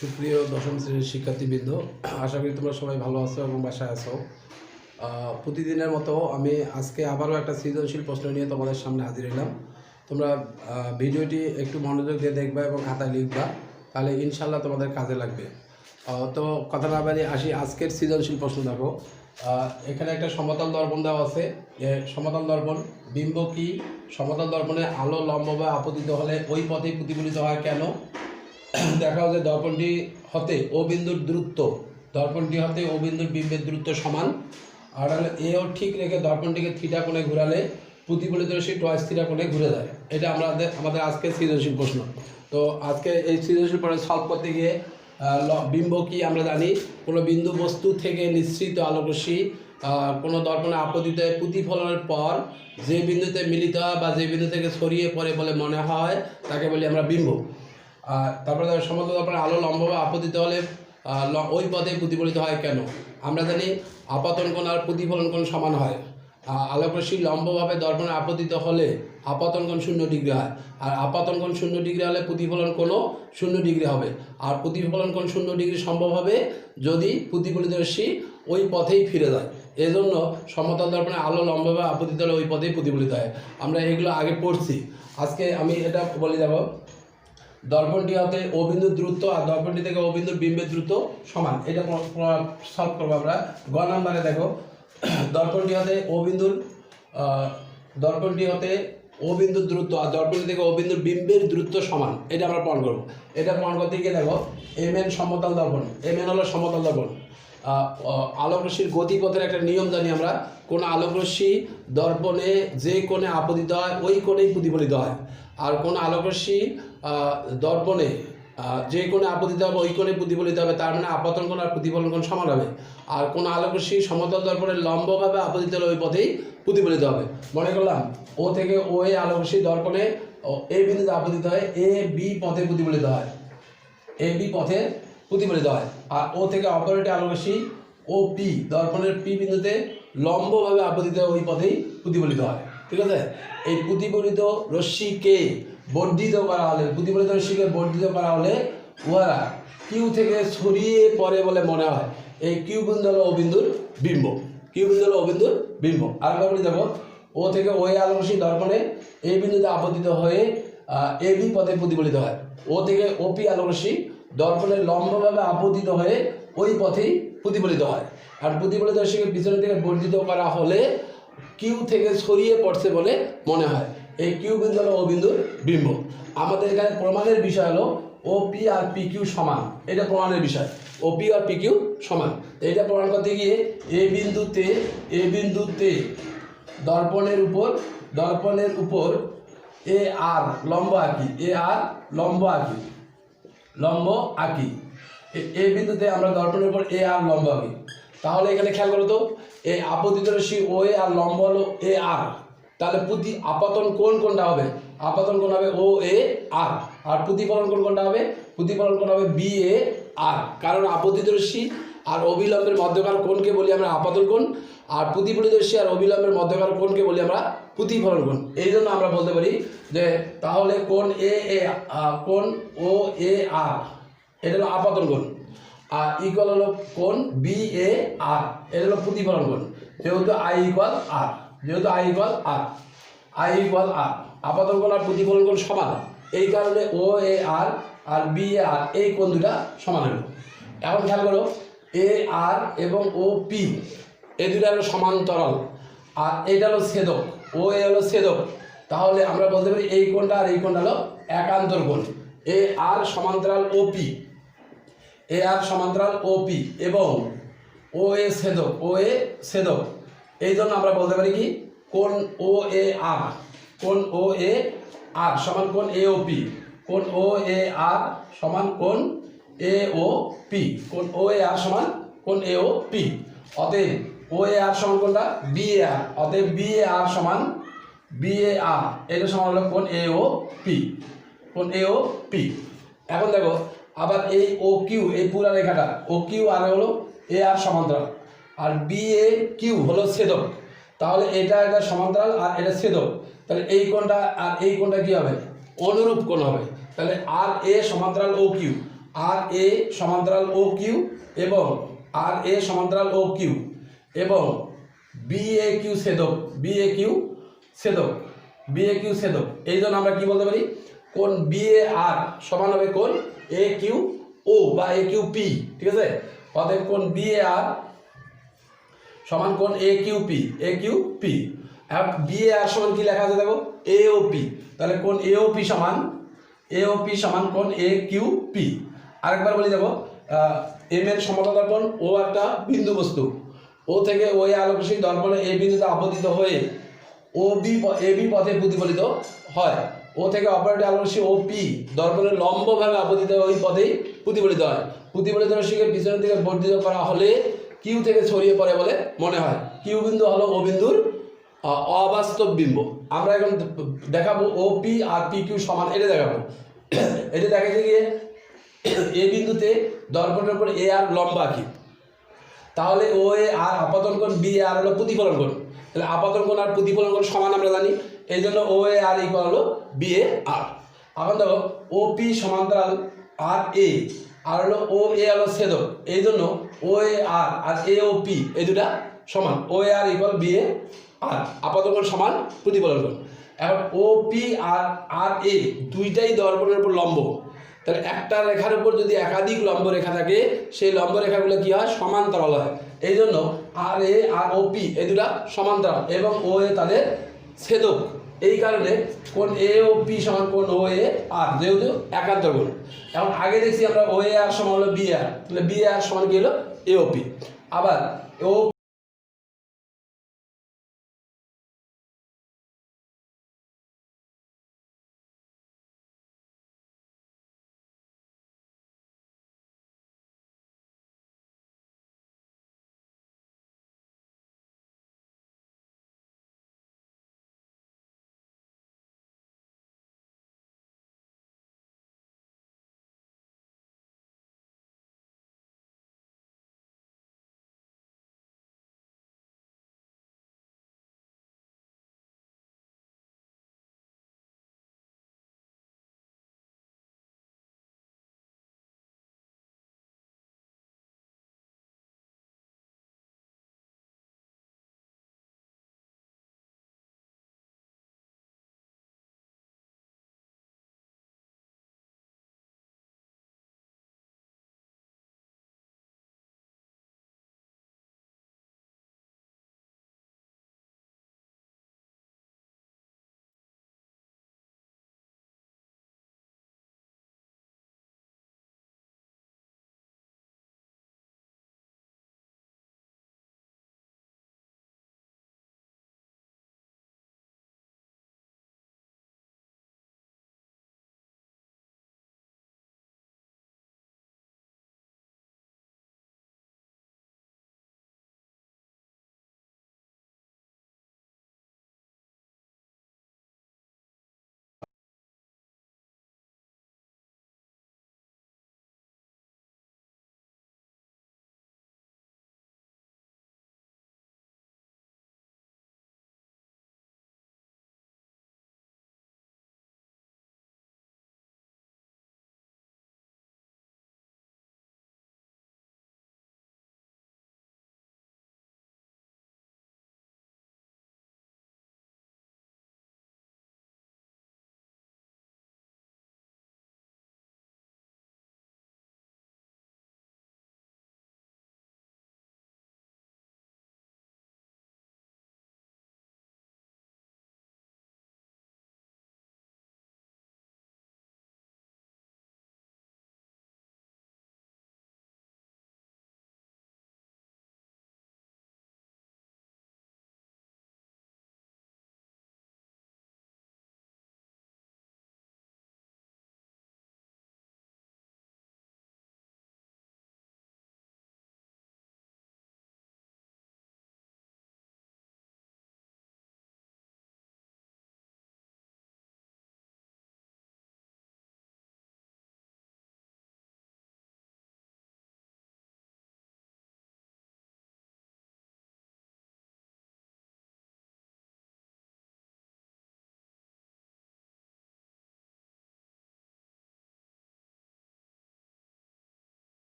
সুপ্রিয় দশম শ্রেণীর শিক্ষার্থীবৃন্দ, আশা করি তোমরা সবাই ভালো আছো এবং বাসায় আছো। প্রতিদিনের মতো আমি আজকে আবারও একটা সৃজনশীল প্রশ্ন নিয়ে তোমাদের সামনে হাজির হলাম। তোমরা ভিডিওটি একটু মনোযোগ দিয়ে দেখবা এবং খাতায় লিখবা, তাহলে ইনশাল্লাহ তোমাদের কাজে লাগবে। তো কথা না বাড়ি আসি আজকের সৃজনশীল প্রশ্ন। দেখো, এখানে একটা সমতল দর্পণ দেওয়া আছে। সমতল দর্পণ বিম্ব কি? সমতল দর্পণে আলো লম্ব বা আপতিত হলে ওই পথেই প্রতিফলিত হয় কেন? দেখাও যে দর্পণটি হতে ও বিন্দুর দূরত্ব, দর্পণটি হতে ও বিন্দুর বিম্বের দূরত্ব সমান। আর হলে এও ঠিক রেখে দর্পণটিকে থিটা কোণে ঘুরালে প্রতিফলিত রশ্মি টয়েস থিটা কোণে ঘুরে যায়। এটা আমাদের আজকে সৃজনশীল প্রশ্ন। তো আজকে এই সৃজনশীল প্রশ্ন সলভ করতে গিয়ে বিম্ব কি আমরা জানি, কোনো বিন্দু বস্তু থেকে নিঃসৃত আলোকরশ্মি কোনো দর্পণে আপতিত প্রতিফলনের পর যে বিন্দুতে মিলিত হয় বা যে বিন্দু থেকে ছড়িয়ে পড়ে বলে মনে হয় তাকে বলি আমরা বিম্ব। তারপরে সমতল দর্পণে আলো লম্বভাবে আপতিত হলে ওই পথে প্রতিফলিত হয় কেন? আমরা জানি আপাতন কোণ আর প্রতিফলন কোণ সমান হয়। আলোকরশ্মি লম্বভাবে দর্পণে আপতিত হলে আপাতন কোণ 0 ডিগ্রি হয়, আর আপাতন কোণ 0 ডিগ্রি হলে প্রতিফলন কোণও 0 ডিগ্রি হবে। আর প্রতিফলন কোণ 0 ডিগ্রি সম্ভব হবে যদি প্রতিফলিত রশ্মি ওই পথেই ফিরে যায়। এজন্য সমতল দর্পণে আলো লম্বভাবে আপতিত হলে ওই পথেই প্রতিফলিত হয়। আমরা এগুলো আগে পড়ছি, আজকে আমি এটা বলে যাব। দর্পণটি হতে ও বিন্দুর দূরত্ব আর দর্পণটি থেকে ও বিন্দুর বিম্বের দূরত্ব সমান। এটা সলভ করবো আমরা। গ নাম্বারে দেখো, দর্পণটি হতে ও বিন্দুর দূরত্ব আর দর্পণটি থেকে ও বিন্দুর বিম্বের দূরত্ব সমান। এটা আমরা প্রমাণ করবো। এটা প্রমাণ করতে গিয়ে দেখো, এমএন সমতল দর্পণ, এমএন হলো সমতল দর্পণ। আলোকরশ্মির গতিপথের একটা নিয়ম জানি আমরা। কোন আলোকরশ্মি দর্পণে যে কোণে আপতিত হয় ওই কোণেই প্রতিফলিত হয়। আর কোন আলোকরশ্মি দর্পণে যে কোণে আপতিত হবে ওই কোণে প্রতিফলিত হবে, তার মানে আপাতন কোণ আর প্রতিফলন কোণ সমান হবে। আর কোন আলোকরশ্মি সমতল দর্পণের লম্বভাবে আপতিত হলে ওই পথেই প্রতিফলিত হবে। মনে করলাম ও থেকে ও এ আলোকরশ্মি দর্পণে এই বিন্দুতে আপতিত হয়, এ বি পথে প্রতিফলিত হয়, এ বি পথে প্রতিফলিত হয়। আর ও থেকে অপর একটি আলোকরশ্মি ও পি দর্পণের পি বিন্দুতে লম্বভাবে আপতিত হয়, ওই পথেই প্রতিফলিত হয়। ঠিক আছে? এই প্রতিফলিত রশ্মিকে বর্ধিত করা হলে, প্রতিফলিত রশ্মিকে বর্ধিত করা হলে উহারা কিউ থেকে ছড়িয়ে পড়ে বলে মনে হয়। এই কিউ বিন্দু হলো ও বিন্দুর বিম্ব, কিউ বিন্দু হলো ও বিন্দুর বিম্ব। আর বলি দেখো, ও থেকে ওই আলোকরশ্মি দর্পণে এই বিন্দুতে আপতিত হয়ে এ বি পথে প্রতিফলিত হয়। ও থেকে ওপি আলোকরশ্মি দর্পণের লম্বভাবে আপতিত হয়ে ওই পথেই প্রতিফলিত হয়। আর প্রতিফলিত রশ্মিকে পিছনের দিকে বর্ধিত করা হলে কিউ থেকে ছড়িয়ে পড়ছে বলে মনে হয়। এই কিউ বিন্দু হলো ও বিন্দুর বিম্ব। আমাদের এখানে প্রমাণের বিষয় হলো O P R P Q সমান। এটা প্রমাণের বিষয়, O P R P Q সমান। এটা প্রমাণ করতে গিয়ে এ বিন্দুতে দর্পণের উপর এ আর লম্ব আঁকি, এ বিন্দুতে আমরা দর্পণের উপর এ আর লম্ব আঁকি। তাহলে এখানে খেয়াল করো তো, এই আপতিত রশ্মি ও এ আর লম্ব হলো এ আর, তাহলে আপাতন কোণ কোনটা হবে? আপাতন কোণ হবে ও এ আর। আর প্রতিফলন কোণ কোনটা হবে? প্রতিফলন কোণ হবে বি এ আর। কারণ আপতিত রশ্মি আর অবিলম্বের মধ্যকার কোণকে বলি আমরা আপাতন কোণ, আর প্রতিফলিত রশ্মি আর অবিলম্বের মধ্যকার কোণকে বলি আমরা প্রতিফলন কোণ। এই জন্য আমরা বলতে পারি যে তাহলে কোণ কোণ ও এ আর এটা হলো আপাতন কোণ, আর ইকুয়াল হলো কোণ বি এ আর, এটা হলো প্রতিফলন কোণ। যেহেতু আই ইকুয়াল আর, আপাতন কোণ আর প্রতিফলন কোণ সমান, এই কারণে ও এ আর আর বি এ আর এই কোণ দুটা সমান হলো। এখন খেয়াল করো, এ আর এবং ও পি এই দুটা হলো সমান্তরাল, আর এইটা হলো ছেদক, ও এ হলো ছেদক। তাহলে আমরা বলতে পারি এই কোণটা আর এই কোণটা হলো একান্তর কোণ। এ আর সমান্তরাল ও পি, এ আর সমান্তরাল ও পি এবং ও এ ছেদক। এই জন্য আমরা বলতে পারি কি, কোণ ও এ আর সমান কোণ এ ও পি, কোণ ও এ আর সমান কোণ এ ও পি, কোণ ও এ আর সমান কোণ এ ও পি। অতএব ও এ আর সমান কোণটা বি এ আর, অতএব বি এ আর সমান বি এ আর, এটা সমান হলো কোণ এ ও পি, কোণ এ ও পি। এখন দেখো আবার এই ও কিউ, এই পুরা রেখাটা ও কিউ আর হলো এ আর সমান্তরাল, আর বি এ কিউ হলো ছেদক। তাহলে এটা সমান্তরাল আর এটা ছেদক, তাহলে এই কোণটা আর এই কোণটা কি হবে? অনুরূপ কোণ হবে। তাহলে আর এ সমান্তরাল ও কিউ, আর এ সমান্তরাল ও কিউ এবং আর এ সমান্তরাল ও কিউ এবং B A Q ছেদক B A Q ছেদক B A Q ছেদক, এই জন্য আমরা কি বলতে পারি, কোণ বি এ আর সমান হবে কোণ এ কিউ ও বা এ কিউ পি, ঠিক আছে। অতএব কোণ বি এ আর সমান কোণ এ কিউ পি, এ কিউ পি। এখন বি এ আর সমান কি লেখা আছে দেখো, এ ও পি, তাহলে কোণ এ ও পি সমান কোণ এ কিউ পি। আরেকবার বলি দেখো, এম এর সমতল দর্পণ ও একটা বিন্দু বস্তু, ও থেকে ও এ আলোকরশ্মি দর্পণে এই বিন্দুতে আপতিত হয়ে ও বি এ বি পথে প্রতিফলিত হয়। ও থেকে অপরাটি আলোকরশ্মি ও পি দর্পণের লম্বভাবে আপতিত ওই পথেই প্রতিফলিত হয়। প্রতিফলিত রশ্মিকে পিছনের দিকে বর্ধিত করা হলে কিউ থেকে ছড়িয়ে পড়ে বলে মনে হয়। কিউ বিন্দু হলো ও বিন্দুর অবাস্তব বিম্ব। আমরা এখন দেখাবো O P R P Q সমান, এটা দেখাবো। এটা দেখাতে গিয়ে এ বিন্দুতে দর্পণের উপর এ আর লম্বা আঁকি, তাহলে ও এ আর আপাতন কোণ বি এ আর হলো প্রতিফলন কোণ, তাহলে আপাতন কোণ আর প্রতিফলন কোণ সমান আমরা জানি, এই জন্য ও এ আর ইকুয়াল হলো বি এ আর। এখন দেখো ও পি সমান্তরাল আর এ আর হলো ও এ হলো ছেদক, এই জন্য ও এ আর এ ও পি এই দুটা সমান, ও এ আর ইকুয়াল বি এ আর, আপাতন কোণ সমান প্রতিফলন কোণ। এখন ও পি আর এ দুইটাই দর্পণের উপর লম্ব, তাহলে একটা রেখার উপর যদি একাধিক লম্ব রেখা থাকে সেই লম্ব রেখাগুলো কি হয়, সমান্তরাল হয়। এই জন্য আর এ আর ও পি এই দুটা সমান্তরাল এবং ও এ তাদের ছেদক, এই কারণে কোণ এ ও পি সমান কোণ ও এ আর, যেহেতু একান্ত কোণ। এখন আগে দেখছি আমরা ও এ আর সমান হলো বি আর, তাহলে বি আর সমান কি হলো এ ও পি। আবার ও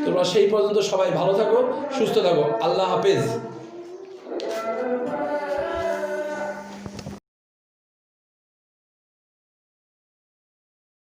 তোমরা সেই পর্যন্ত সবাই ভালো থাকো, সুস্থ থাকো। আল্লাহ হাফেজ।